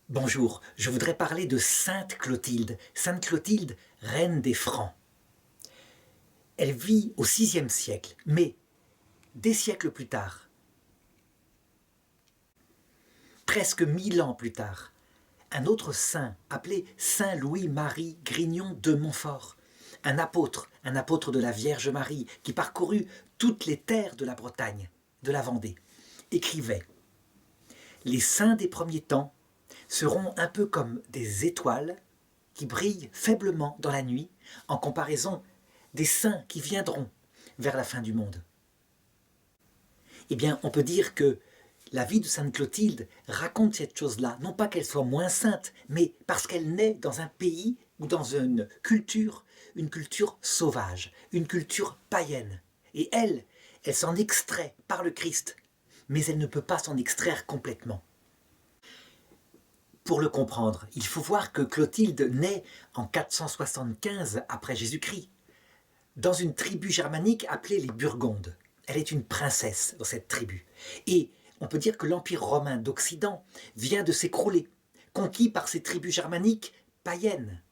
Bonjour, je voudrais parler de Sainte Clotilde. Sainte Clotilde, reine des Francs. Elle vit au VIe siècle, mais des siècles plus tard, presque 1000 ans plus tard, un autre saint appelé Saint Louis-Marie Grignon de Montfort, un apôtre de la Vierge Marie qui parcourut toutes les terres de la Bretagne, de la Vendée, écrivait « Les saints des premiers temps seront un peu comme des étoiles qui brillent faiblement dans la nuit en comparaison des saints qui viendront vers la fin du monde. » Eh bien, on peut dire que la vie de Sainte Clotilde raconte cette chose-là, non pas qu'elle soit moins sainte, mais parce qu'elle naît dans un pays ou dans une culture sauvage, une culture païenne. Et elle s'en extrait par le Christ, mais elle ne peut pas s'en extraire complètement. Pour le comprendre, il faut voir que Clotilde naît en 475 après Jésus-Christ, dans une tribu germanique appelée les Burgondes. Elle est une princesse dans cette tribu. Et on peut dire que l'Empire romain d'Occident vient de s'écrouler, conquis par ces tribus germaniques païennes.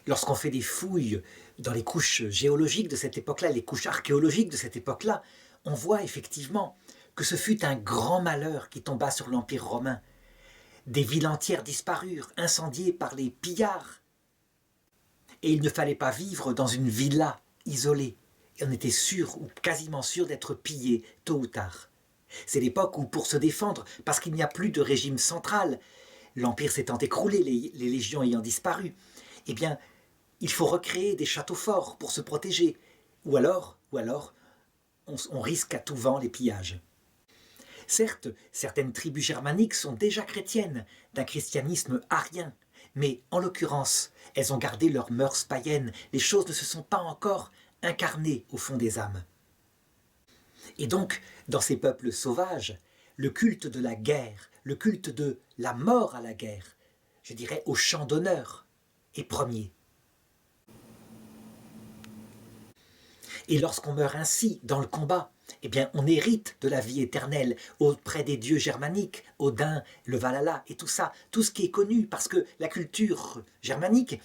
Lorsqu'on fait des fouilles dans les couches géologiques de cette époque-là, les couches archéologiques de cette époque-là, on voit effectivement que ce fut un grand malheur qui tomba sur l'Empire romain. Des villes entières disparurent, incendiées par les pillards. Et il ne fallait pas vivre dans une villa isolée. Et on était sûr ou quasiment sûr d'être pillé tôt ou tard. C'est l'époque où, pour se défendre, parce qu'il n'y a plus de régime central, l'Empire s'étant écroulé, les légions ayant disparu, eh bien, il faut recréer des châteaux forts pour se protéger. Ou alors on risque à tout vent les pillages. Certes, certaines tribus germaniques sont déjà chrétiennes, d'un christianisme arien, mais en l'occurrence, elles ont gardé leurs mœurs païennes, les choses ne se sont pas encore incarnées au fond des âmes. Et donc, dans ces peuples sauvages, le culte de la guerre, le culte de la mort à la guerre, je dirais au champ d'honneur, est premier. Et lorsqu'on meurt ainsi dans le combat, eh bien, on hérite de la vie éternelle auprès des dieux germaniques, Odin, le Valhalla et tout ça, tout ce qui est connu, parce que la culture germanique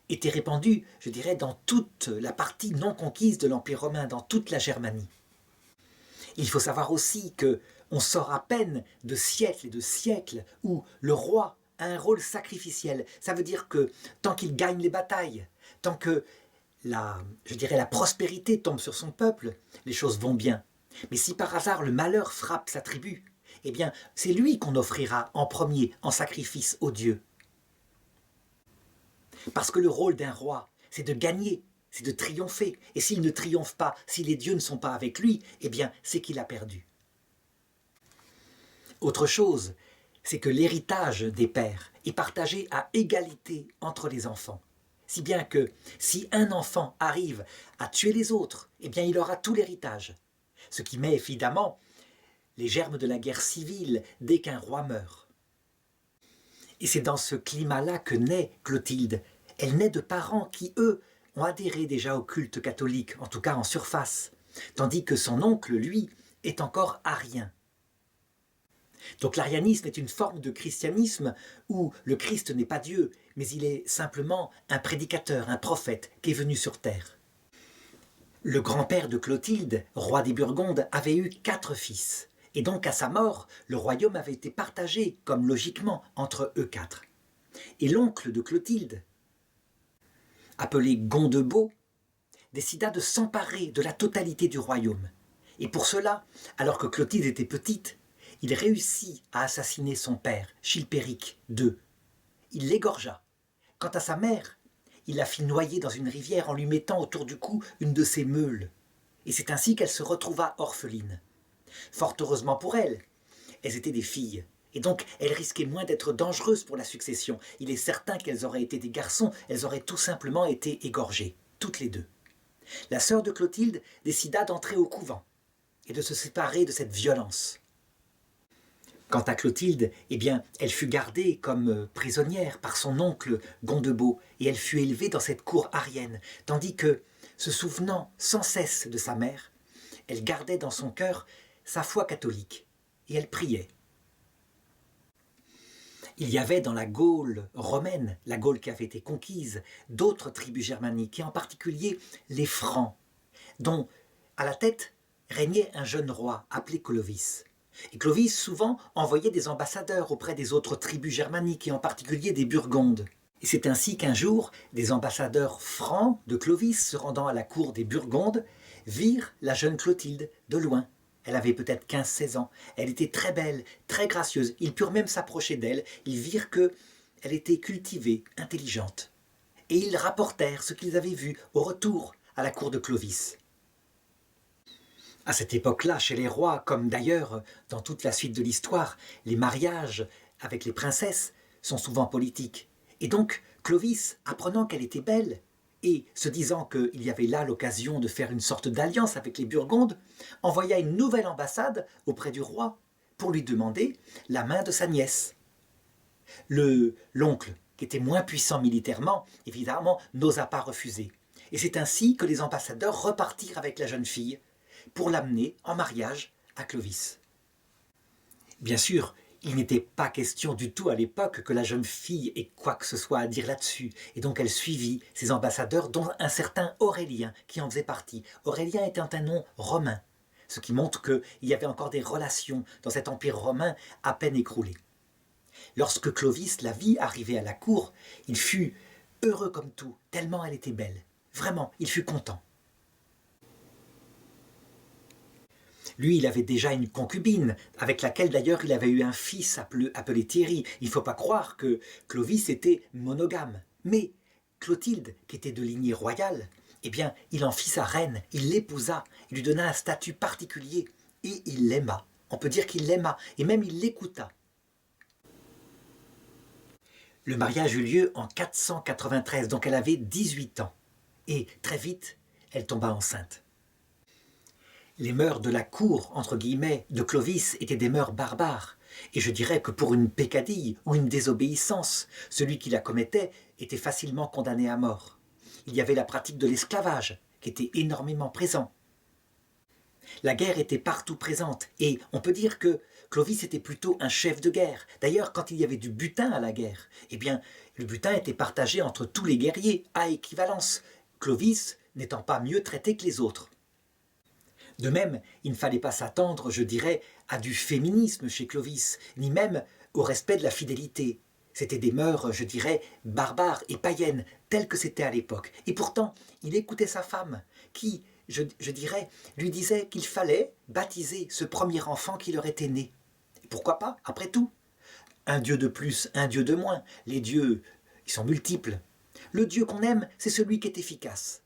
était répandue, je dirais, dans toute la partie non conquise de l'Empire romain, dans toute la Germanie. Il faut savoir aussi qu'on sort à peine de siècles et de siècles où le roi a un rôle sacrificiel. Ça veut dire que tant qu'il gagne les batailles, tant que la prospérité tombe sur son peuple, les choses vont bien. Mais si par hasard le malheur frappe sa tribu, eh bien c'est lui qu'on offrira en premier en sacrifice aux dieux. Parce que le rôle d'un roi, c'est de gagner, c'est de triompher. Et s'il ne triomphe pas, si les dieux ne sont pas avec lui, eh bien c'est qu'il a perdu. Autre chose, c'est que l'héritage des pères est partagé à égalité entre les enfants. Si bien que si un enfant arrive à tuer les autres, eh bien il aura tout l'héritage. Ce qui met évidemment les germes de la guerre civile dès qu'un roi meurt. Et c'est dans ce climat-là que naît Clotilde. Elle naît de parents qui, eux, ont adhéré déjà au culte catholique, en tout cas en surface, tandis que son oncle, lui, est encore arien. Donc l'arianisme est une forme de christianisme où le Christ n'est pas Dieu, mais il est simplement un prédicateur, un prophète qui est venu sur terre. Le grand-père de Clotilde, roi des Burgondes, avait eu 4 fils. Et donc à sa mort, le royaume avait été partagé, comme logiquement, entre eux 4. Et l'oncle de Clotilde, appelé Gondebaud, décida de s'emparer de la totalité du royaume. Et pour cela, alors que Clotilde était petite, il réussit à assassiner son père, Chilpéric II. Il l'égorgea. Quant à sa mère, il la fit noyer dans une rivière en lui mettant autour du cou une de ses meules. Et c'est ainsi qu'elle se retrouva orpheline. Fort heureusement pour elle, elles étaient des filles. Et donc, elles risquaient moins d'être dangereuses pour la succession. Il est certain qu'elles auraient été des garçons, elles auraient tout simplement été égorgées, toutes les deux. La sœur de Clotilde décida d'entrer au couvent et de se séparer de cette violence. Quant à Clotilde, eh bien, elle fut gardée comme prisonnière par son oncle Gondebaud et elle fut élevée dans cette cour arienne, tandis que, se souvenant sans cesse de sa mère, elle gardait dans son cœur sa foi catholique et elle priait. Il y avait dans la Gaule romaine, la Gaule qui avait été conquise, d'autres tribus germaniques, et en particulier les Francs, dont à la tête régnait un jeune roi appelé Clovis. Et Clovis souvent envoyait des ambassadeurs auprès des autres tribus germaniques, et en particulier des Burgondes. Et c'est ainsi qu'un jour, des ambassadeurs francs de Clovis se rendant à la cour des Burgondes virent la jeune Clotilde de loin. Elle avait peut-être 15-16 ans. Elle était très belle, très gracieuse. Ils purent même s'approcher d'elle. Ils virent qu'elle était cultivée, intelligente. Et ils rapportèrent ce qu'ils avaient vu au retour à la cour de Clovis. À cette époque-là, chez les rois, comme d'ailleurs dans toute la suite de l'histoire, les mariages avec les princesses sont souvent politiques. Et donc, Clovis, apprenant qu'elle était belle, et se disant qu'il y avait là l'occasion de faire une sorte d'alliance avec les Burgondes, envoya une nouvelle ambassade auprès du roi pour lui demander la main de sa nièce. L'oncle, qui était moins puissant militairement, évidemment, n'osa pas refuser. Et c'est ainsi que les ambassadeurs repartirent avec la jeune fille pour l'amener en mariage à Clovis. Bien sûr, il n'était pas question du tout à l'époque que la jeune fille ait quoi que ce soit à dire là-dessus, et donc elle suivit ces ambassadeurs, dont un certain Aurélien qui en faisait partie. Aurélien était un nom romain, ce qui montre qu'il y avait encore des relations dans cet empire romain à peine écroulé. Lorsque Clovis la vit arriver à la cour, il fut heureux comme tout, tellement elle était belle. Vraiment, il fut content. Lui, il avait déjà une concubine, avec laquelle d'ailleurs il avait eu un fils appelé Thierry. Il ne faut pas croire que Clovis était monogame. Mais Clotilde, qui était de lignée royale, eh bien, il en fit sa reine, il l'épousa, il lui donna un statut particulier, et il l'aima. On peut dire qu'il l'aima, et même il l'écouta. Le mariage eut lieu en 493, donc elle avait 18 ans. Et très vite, elle tomba enceinte. Les mœurs de la cour, entre guillemets, de Clovis étaient des mœurs barbares. Et je dirais que pour une peccadille ou une désobéissance, celui qui la commettait était facilement condamné à mort. Il y avait la pratique de l'esclavage, qui était énormément présent. La guerre était partout présente, et on peut dire que Clovis était plutôt un chef de guerre. D'ailleurs, quand il y avait du butin à la guerre, eh bien, le butin était partagé entre tous les guerriers, à équivalence, Clovis n'étant pas mieux traité que les autres. De même, il ne fallait pas s'attendre, je dirais, à du féminisme chez Clovis, ni même au respect de la fidélité. C'était des mœurs, je dirais, barbares et païennes, telles que c'était à l'époque. Et pourtant, il écoutait sa femme, qui, je dirais, lui disait qu'il fallait baptiser ce premier enfant qui leur était né. Et pourquoi pas, après tout? Un Dieu de plus, un Dieu de moins. Les dieux, ils sont multiples. Le Dieu qu'on aime, c'est celui qui est efficace.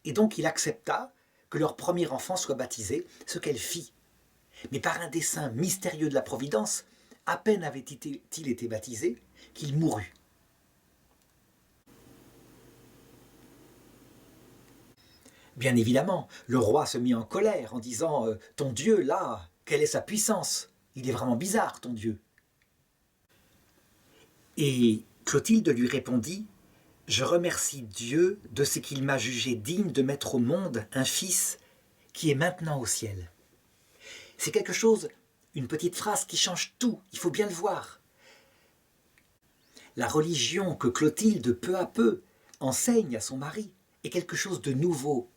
Et donc il accepta que leur premier enfant soit baptisé, ce qu'elle fit. Mais par un dessein mystérieux de la Providence, à peine avait-il été baptisé qu'il mourut. Bien évidemment, le roi se mit en colère en disant « Ton Dieu, là, quelle est sa puissance? Il est vraiment bizarre, ton Dieu. » Et Clotilde lui répondit « Je remercie Dieu de ce qu'il m'a jugé digne de mettre au monde un fils qui est maintenant au ciel. » C'est quelque chose, une petite phrase qui change tout, il faut bien le voir. La religion que Clotilde, peu à peu, enseigne à son mari est quelque chose de nouveau.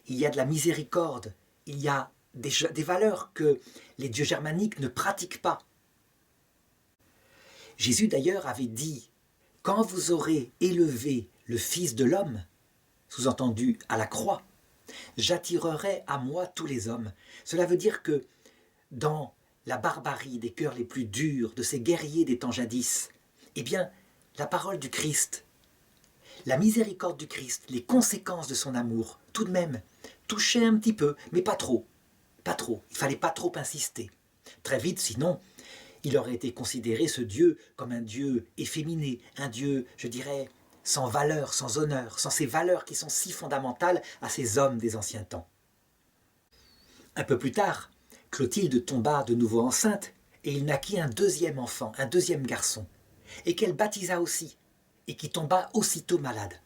Il y a de la miséricorde, il y a des valeurs que les dieux germaniques ne pratiquent pas. Jésus d'ailleurs avait dit « Quand vous aurez élevé le Fils de l'homme », sous-entendu à la croix, « j'attirerai à moi tous les hommes ». Cela veut dire que dans la barbarie des cœurs les plus durs de ces guerriers des temps jadis, eh bien, la parole du Christ, la miséricorde du Christ, les conséquences de son amour, tout de même, touchaient un petit peu, mais pas trop. Pas trop, il ne fallait pas trop insister. Très vite, sinon, il aurait été considéré ce Dieu comme un Dieu efféminé, un Dieu, je dirais, sans valeur, sans honneur, sans ces valeurs qui sont si fondamentales à ces hommes des anciens temps. Un peu plus tard, Clotilde tomba de nouveau enceinte et il naquit un deuxième enfant, un deuxième garçon, et qu'elle baptisa aussi, et qui tomba aussitôt malade.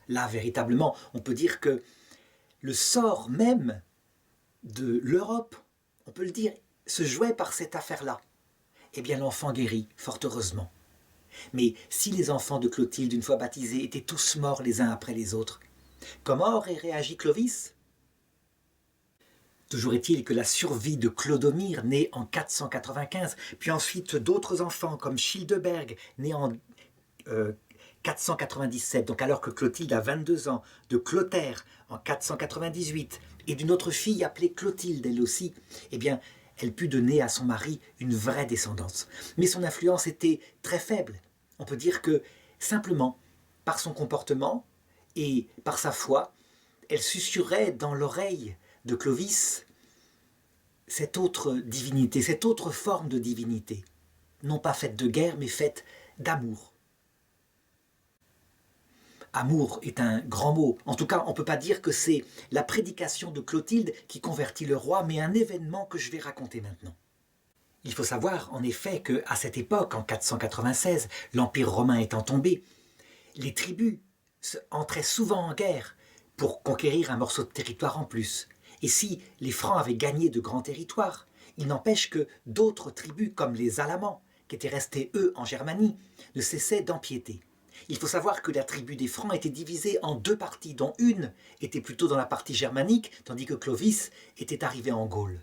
Là, véritablement, on peut dire que le sort même de l'Europe, on peut le dire, se jouait par cette affaire-là. Eh bien, l'enfant guérit, fort heureusement. Mais si les enfants de Clotilde, une fois baptisés, étaient tous morts les uns après les autres, comment aurait réagi Clovis? Toujours est-il que la survie de Clodomir, né en 495, puis ensuite d'autres enfants comme Childebert, né en 497, donc alors que Clotilde a 22 ans, de Clotaire en 498, et d'une autre fille appelée Clotilde, elle aussi, eh bien, elle put donner à son mari une vraie descendance. Mais son influence était très faible. On peut dire que, simplement, par son comportement et par sa foi, elle susurrait dans l'oreille de Clovis cette autre divinité, cette autre forme de divinité, non pas faite de guerre, mais faite d'amour. Amour est un grand mot. En tout cas, on ne peut pas dire que c'est la prédication de Clotilde qui convertit le roi, mais un événement que je vais raconter maintenant. Il faut savoir, en effet, qu'à cette époque, en 496, l'Empire romain étant tombé, les tribus entraient souvent en guerre pour conquérir un morceau de territoire en plus. Et si les Francs avaient gagné de grands territoires, il n'empêche que d'autres tribus, comme les Alamans, qui étaient restés, eux, en Germanie, ne cessaient d'empiéter. Il faut savoir que la tribu des Francs était divisée en deux parties, dont une était plutôt dans la partie germanique, tandis que Clovis était arrivé en Gaule.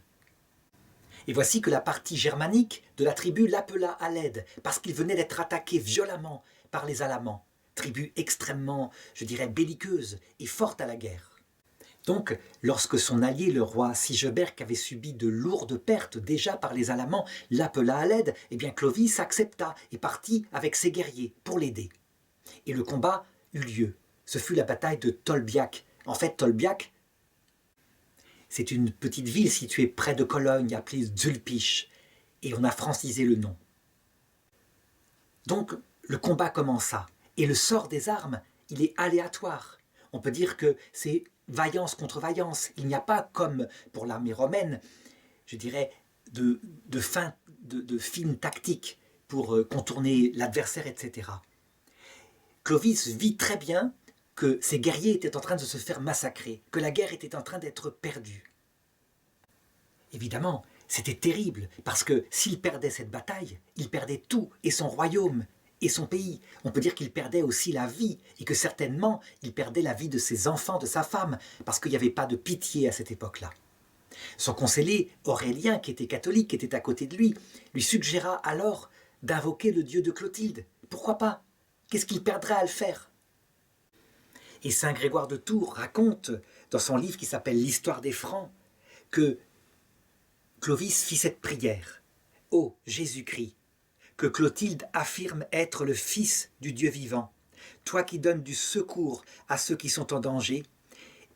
Et voici que la partie germanique de la tribu l'appela à l'aide, parce qu'il venait d'être attaqué violemment par les Alamans, tribu extrêmement, je dirais, belliqueuse et forte à la guerre. Donc, lorsque son allié, le roi Sigebert, avait subi de lourdes pertes déjà par les Alamans, l'appela à l'aide, eh bien Clovis accepta et partit avec ses guerriers pour l'aider. Et le combat eut lieu. Ce fut la bataille de Tolbiac. En fait, Tolbiac, c'est une petite ville située près de Cologne, appelée Zulpich, et on a francisé le nom. Donc, le combat commença, et le sort des armes, il est aléatoire. On peut dire que c'est vaillance contre vaillance. Il n'y a pas, comme pour l'armée romaine, je dirais, de fines tactiques pour contourner l'adversaire, etc. Clovis vit très bien que ses guerriers étaient en train de se faire massacrer, que la guerre était en train d'être perdue. Évidemment, c'était terrible, parce que s'il perdait cette bataille, il perdait tout, et son royaume, et son pays. On peut dire qu'il perdait aussi la vie, et que certainement, il perdait la vie de ses enfants, de sa femme, parce qu'il n'y avait pas de pitié à cette époque-là. Son conseiller, Aurélien, qui était catholique, qui était à côté de lui suggéra alors d'invoquer le dieu de Clotilde. Pourquoi pas? Qu'est-ce qu'il perdrait à le faire? Et saint Grégoire de Tours raconte, dans son livre qui s'appelle l'Histoire des Francs, que Clovis fit cette prière. « Ô Jésus-Christ, que Clotilde affirme être le fils du Dieu vivant, toi qui donnes du secours à ceux qui sont en danger,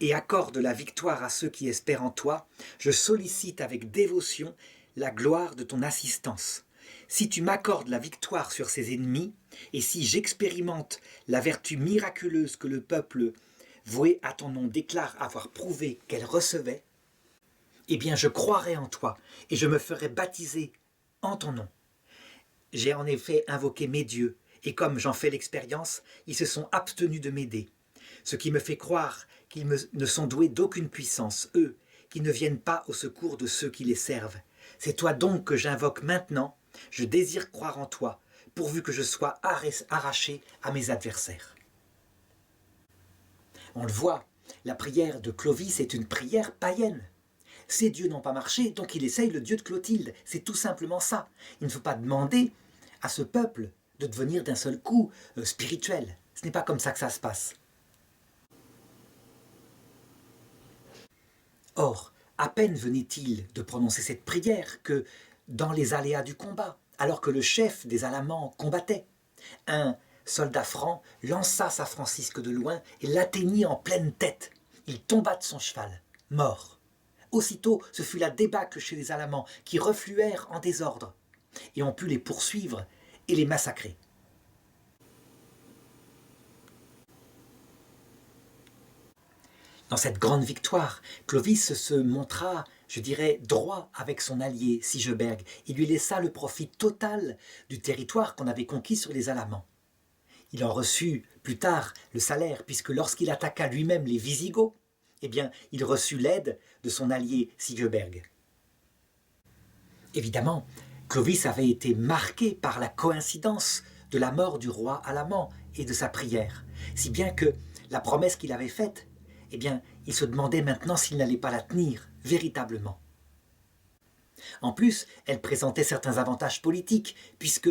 et accorde la victoire à ceux qui espèrent en toi, je sollicite avec dévotion la gloire de ton assistance. Si tu m'accordes la victoire sur ses ennemis, et si j'expérimente la vertu miraculeuse que le peuple voué à ton nom déclare avoir prouvé qu'elle recevait, eh bien je croirai en toi, et je me ferai baptiser en ton nom. J'ai en effet invoqué mes dieux, et comme j'en fais l'expérience, ils se sont abstenus de m'aider, ce qui me fait croire qu'ils ne sont doués d'aucune puissance, eux, qui ne viennent pas au secours de ceux qui les servent. C'est toi donc que j'invoque maintenant, je désire croire en toi, pourvu que je sois arraché à mes adversaires. » On le voit, la prière de Clovis est une prière païenne. Ces dieux n'ont pas marché, donc il essaye le dieu de Clotilde. C'est tout simplement ça. Il ne faut pas demander à ce peuple de devenir d'un seul coup spirituel. Ce n'est pas comme ça que ça se passe. Or, à peine venait-il de prononcer cette prière que, dans les aléas du combat, alors que le chef des Alamans combattait, un soldat franc lança sa francisque de loin et l'atteignit en pleine tête. Il tomba de son cheval, mort. Aussitôt, ce fut la débâcle chez les Alamans qui refluèrent en désordre et on put les poursuivre et les massacrer. Dans cette grande victoire, Clovis se montra, je dirais, droit avec son allié Sigebert. Il lui laissa le profit total du territoire qu'on avait conquis sur les Alamans. Il en reçut plus tard le salaire, puisque lorsqu'il attaqua lui-même les Visigoths, eh bien, il reçut l'aide de son allié Sigebert. Évidemment, Clovis avait été marqué par la coïncidence de la mort du roi à l'amant et de sa prière. Si bien que la promesse qu'il avait faite, eh bien, il se demandait maintenant s'il n'allait pas la tenir véritablement. En plus, elle présentait certains avantages politiques, puisque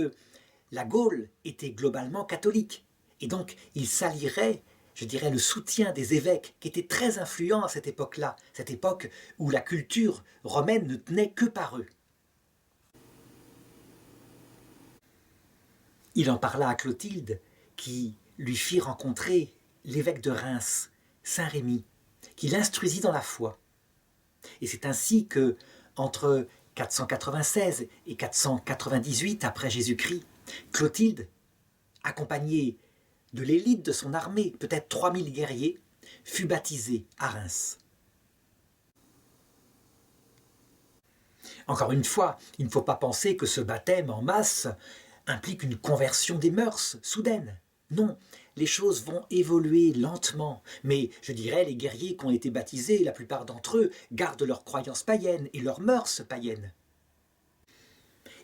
la Gaule était globalement catholique. Et donc, il s'allierait, je dirais, le soutien des évêques, qui étaient très influents à cette époque-là, cette époque où la culture romaine ne tenait que par eux. Il en parla à Clotilde, qui lui fit rencontrer l'évêque de Reims, Saint Rémy, qui l'instruisit dans la foi. Et c'est ainsi que, entre 496 et 498 après Jésus-Christ, Clotilde, accompagnée de l'élite de son armée, peut-être 3000 guerriers, fut baptisée à Reims. Encore une fois, il ne faut pas penser que ce baptême en masse implique une conversion des mœurs soudaine. Non, les choses vont évoluer lentement, mais je dirais les guerriers qui ont été baptisés, la plupart d'entre eux gardent leurs croyances païennes et leurs mœurs païennes.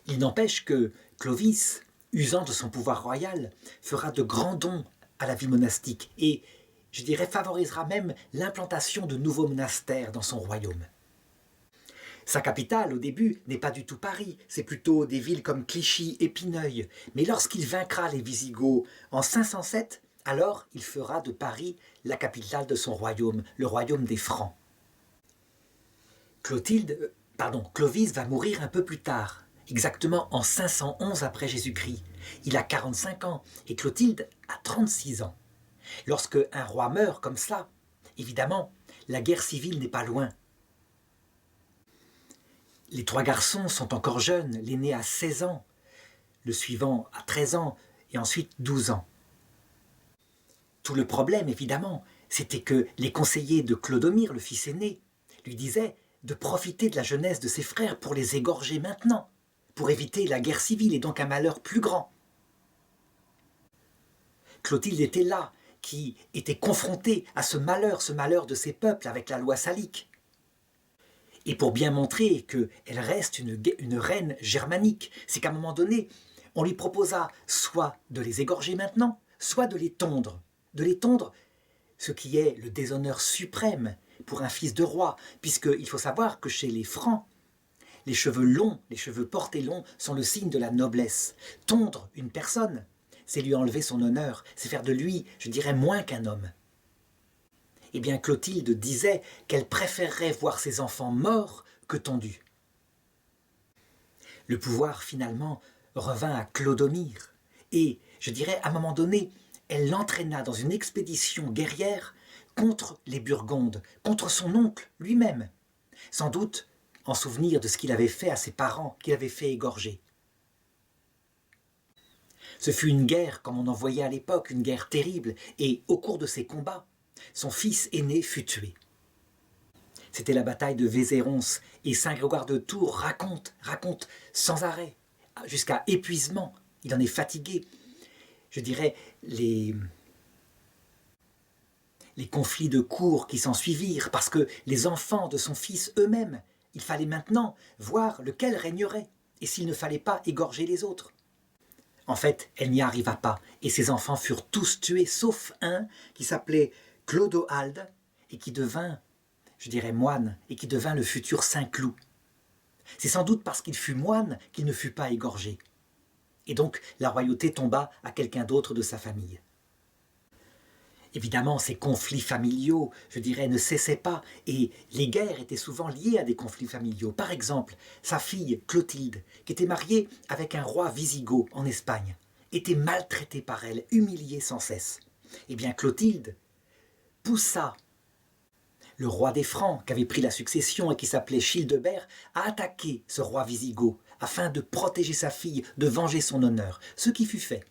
Il n'empêche que Clovis, usant de son pouvoir royal, fera de grands dons à la vie monastique et, je dirais, favorisera même l'implantation de nouveaux monastères dans son royaume. Sa capitale, au début, n'est pas du tout Paris, c'est plutôt des villes comme Clichy et Pineuil. Mais lorsqu'il vaincra les Visigoths en 507, alors il fera de Paris la capitale de son royaume, le royaume des Francs. Clovis va mourir un peu plus tard, exactement en 511 après Jésus-Christ. Il a 45 ans et Clotilde a 36 ans. Lorsque un roi meurt comme ça, évidemment, la guerre civile n'est pas loin. Les trois garçons sont encore jeunes, l'aîné a 16 ans, le suivant a 13 ans et ensuite 12 ans. Tout le problème, évidemment, c'était que les conseillers de Clodomir, le fils aîné, lui disaient de profiter de la jeunesse de ses frères pour les égorger maintenant, pour éviter la guerre civile et donc un malheur plus grand. Clotilde était là, qui était confrontée à ce malheur de ses peuples avec la loi salique. Et pour bien montrer qu'elle reste une reine germanique, c'est qu'à un moment donné, on lui proposa soit de les égorger maintenant, soit de les tondre. De les tondre, ce qui est le déshonneur suprême pour un fils de roi, puisqu'il faut savoir que chez les Francs, les cheveux longs, les cheveux portés longs sont le signe de la noblesse. Tondre une personne, c'est lui enlever son honneur, c'est faire de lui, je dirais, moins qu'un homme. Eh bien, Clotilde disait qu'elle préférerait voir ses enfants morts que tondus. Le pouvoir, finalement, revint à Clodomir. Et, je dirais, à un moment donné, elle l'entraîna dans une expédition guerrière contre les Burgondes, contre son oncle lui-même. Sans doute en souvenir de ce qu'il avait fait à ses parents, qu'il avait fait égorger. Ce fut une guerre, comme on en voyait à l'époque, une guerre terrible, et au cours de ces combats, son fils aîné fut tué. C'était la bataille de Vézéronce, et saint Grégoire de Tours raconte sans arrêt, jusqu'à épuisement, il en est fatigué. Je dirais, les conflits de cour qui s'ensuivirent, parce que les enfants de son fils eux-mêmes, il fallait maintenant voir lequel régnerait, et s'il ne fallait pas égorger les autres. En fait, elle n'y arriva pas, et ses enfants furent tous tués, sauf un qui s'appelait Clodoald, et qui devint, je dirais, moine, et qui devint le futur Saint Cloud. C'est sans doute parce qu'il fut moine qu'il ne fut pas égorgé. Et donc, la royauté tomba à quelqu'un d'autre de sa famille. Évidemment, ces conflits familiaux, je dirais, ne cessaient pas, et les guerres étaient souvent liées à des conflits familiaux. Par exemple, sa fille, Clotilde, qui était mariée avec un roi wisigoth en Espagne, était maltraitée par elle, humiliée sans cesse. Eh bien, Clotilde poussa le roi des Francs, qui avait pris la succession et qui s'appelait Childebert, à attaquer ce roi wisigoth, afin de protéger sa fille, de venger son honneur, ce qui fut fait.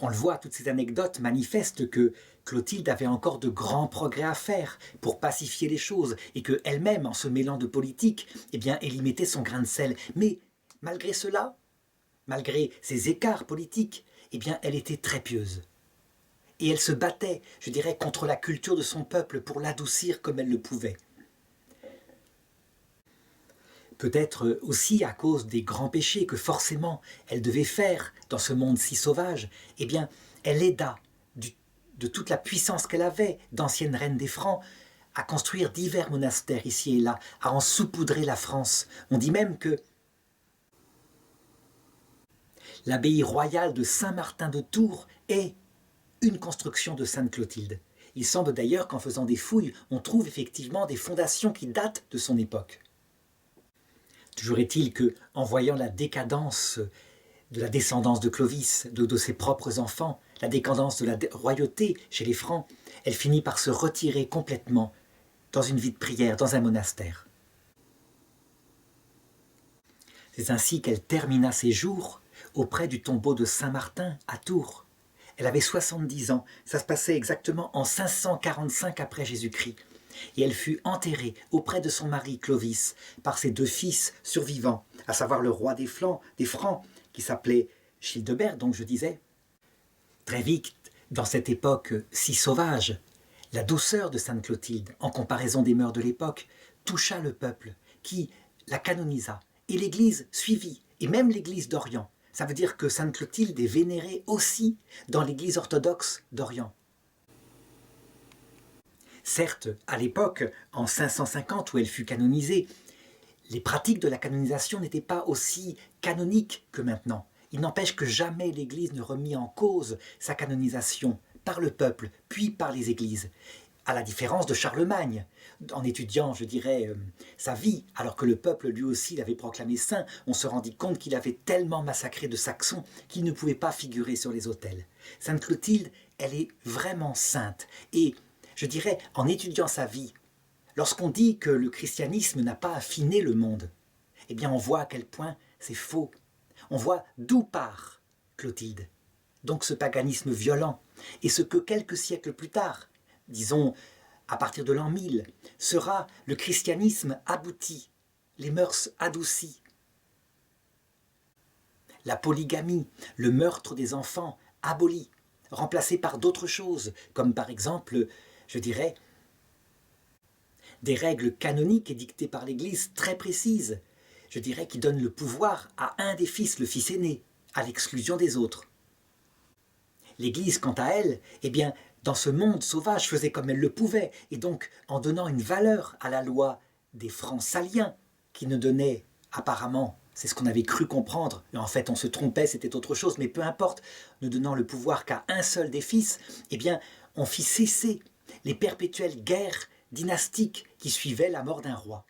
On le voit, toutes ces anecdotes manifestent que Clotilde avait encore de grands progrès à faire pour pacifier les choses et qu'elle-même, en se mêlant de politique, eh bien, elle y mettait son grain de sel. Mais malgré cela, malgré ces écarts politiques, eh bien, elle était très pieuse. Et elle se battait, je dirais, contre la culture de son peuple pour l'adoucir comme elle le pouvait. peut-être aussi à cause des grands péchés que forcément elle devait faire dans ce monde si sauvage, eh bien, elle aida de toute la puissance qu'elle avait d'ancienne reine des Francs à construire divers monastères ici et là, à en saupoudrer la France. On dit même que l'abbaye royale de Saint-Martin de Tours est une construction de Sainte Clotilde. Il semble d'ailleurs qu'en faisant des fouilles, on trouve effectivement des fondations qui datent de son époque. Toujours est-il qu'en voyant la décadence de la descendance de Clovis, de ses propres enfants, la décadence de la royauté chez les Francs, elle finit par se retirer complètement dans une vie de prière, dans un monastère. C'est ainsi qu'elle termina ses jours auprès du tombeau de Saint-Martin à Tours. Elle avait 70 ans, ça se passait exactement en 545 après Jésus-Christ. Et elle fut enterrée auprès de son mari Clovis par ses 2 fils survivants, à savoir le roi des Francs, qui s'appelait Childebert, donc je disais. Très vite, dans cette époque si sauvage, la douceur de Sainte Clotilde, en comparaison des mœurs de l'époque, toucha le peuple, qui la canonisa. Et l'Église suivit, et même l'Église d'Orient. Ça veut dire que Sainte Clotilde est vénérée aussi dans l'Église orthodoxe d'Orient. Certes, à l'époque, en 550 où elle fut canonisée, les pratiques de la canonisation n'étaient pas aussi canoniques que maintenant. Il n'empêche que jamais l'Église ne remit en cause sa canonisation par le peuple, puis par les églises. À la différence de Charlemagne, en étudiant, je dirais, sa vie, alors que le peuple lui aussi l'avait proclamé saint, on se rendit compte qu'il avait tellement massacré de Saxons qu'il ne pouvait pas figurer sur les autels. Sainte Clotilde, elle est vraiment sainte. Et je dirais, en étudiant sa vie, lorsqu'on dit que le christianisme n'a pas affiné le monde, eh bien on voit à quel point c'est faux. On voit d'où part Clotilde. Donc ce paganisme violent, et ce que quelques siècles plus tard, disons à partir de l'an 1000, sera le christianisme abouti, les mœurs adoucies. La polygamie, le meurtre des enfants aboli, remplacé par d'autres choses, comme par exemple, je dirais, des règles canoniques édictées par l'Église très précises, je dirais, qui donnent le pouvoir à un des fils, le fils aîné, à l'exclusion des autres. L'Église, quant à elle, eh bien, dans ce monde sauvage, faisait comme elle le pouvait, et donc en donnant une valeur à la loi des Francs saliens, qui ne donnait apparemment, c'est ce qu'on avait cru comprendre, et en fait on se trompait, c'était autre chose, mais peu importe, ne donnant le pouvoir qu'à un seul des fils, eh bien, on fit cesser les perpétuelles guerres dynastiques qui suivaient la mort d'un roi.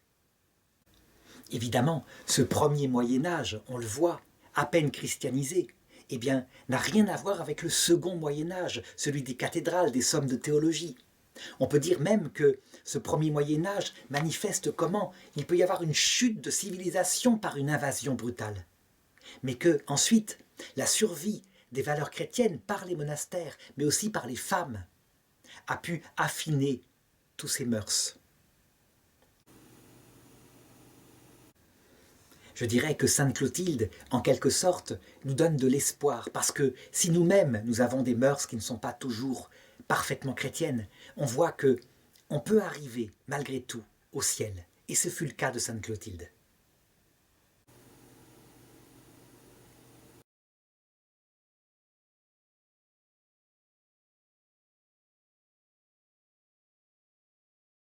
Évidemment, ce premier Moyen-Âge, on le voit, à peine christianisé, eh bien, n'a rien à voir avec le second Moyen-Âge, celui des cathédrales, des sommes de théologie. On peut dire même que ce premier Moyen-Âge manifeste comment il peut y avoir une chute de civilisation par une invasion brutale. Mais que, ensuite, la survie des valeurs chrétiennes par les monastères, mais aussi par les femmes, a pu affiner tous ces mœurs. Je dirais que Sainte Clotilde, en quelque sorte, nous donne de l'espoir, parce que si nous-mêmes, nous avons des mœurs qui ne sont pas toujours parfaitement chrétiennes, on voit que on peut arriver, malgré tout, au ciel. Et ce fut le cas de Sainte Clotilde.